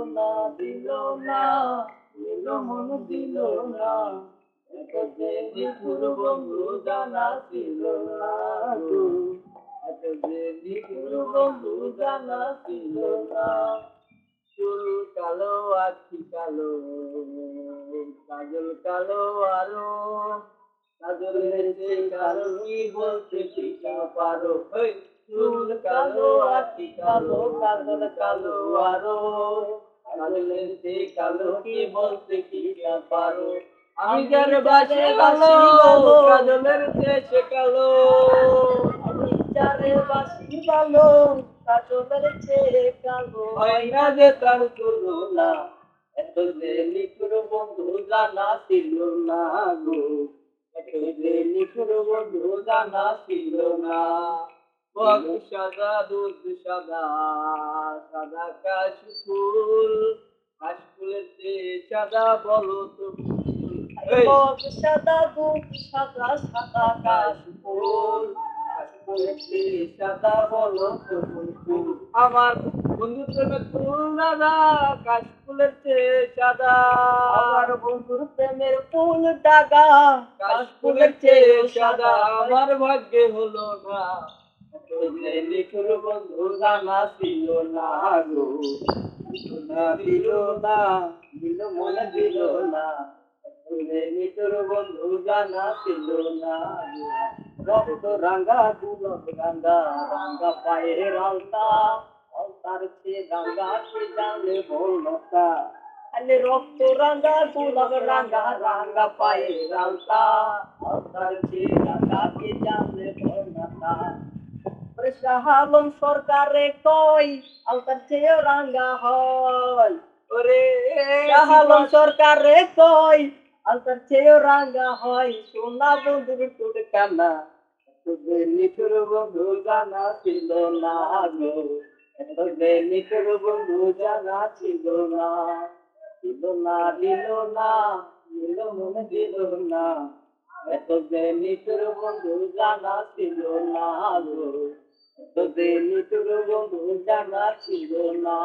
না দিল না দিল মন দিল না এত যে নিঠুর বন্ধু জানা ছিল না গো এত যে নিঠুর বন্ধু জানা ছিল না চুল কালো আখি কালো কাজল কালো আরো কাজলের যে কালো কি বলতে টিকা পারো চুল কালো আখি কালো কাজল কালো আরো কাজলের যে কালো কি বলতে টিকা পারো আমি যার বাসে কালো কাজলের চেয়ে কালো আমি যারে বাসি ভালো কাজলের চেয়ে কালো হয় না যে তার তুলনা এত যে নিঠুর বন্ধু জানা ছিল না গো এত যে নিঠুর বন্ধু জানা ছিল না বক সাদা দুধ সাদা সাদা কাশফুল কাশফুলের চেয়ে সাদা বলো তো বক সাদা দুধ সাদা সাদা কাশফুল কাশফুলের চেয়ে সাদা বলো তো ফুল আমার বন্ধু প্রেমের ফুল দাদা কাশফুলের চেয়ে সাদা আমার বন্ধুর প্রেমের ফুল দাদা কাশফুলের চেয়ে সাদা আমার ভাগ্যে হলো না নিঠুর বন্ধু জানা ছিল না গো না দিল না দিল মনে দিল না নিঠুর বন্ধু জানা ছিল না রক্ত রাঙ্গা দুলক রাঙ্গা রাঙ্গা পায়ের আলতা তার চেয়ে রাঙ্গা সে জানলে বলতা আলে রক্ত রাঙ্গা দুলক রাঙ্গা রাঙ্গা পায়ের আলতা তার চেয়ে রাঙ্গা কে জানলে বলতা শাহ আলম সরকারে কই আলতার চেয়ে রাঙ্গা হয় ওরে শাহ আলম সরকারে কই আলতার চেয়ে রাঙ্গা হয় সোনা বন্ধুর তোর কানা তোদের নিঠুর বন্ধু জানা ছিল না গো তোদের নিঠুর বন্ধু জানা ছিল না দিল না দিল না দিল মনে দিল না তোদের নিঠুর বন্ধু জানা ছিল না গো তোদের নিঠুর বন্ধু জানা ছিল না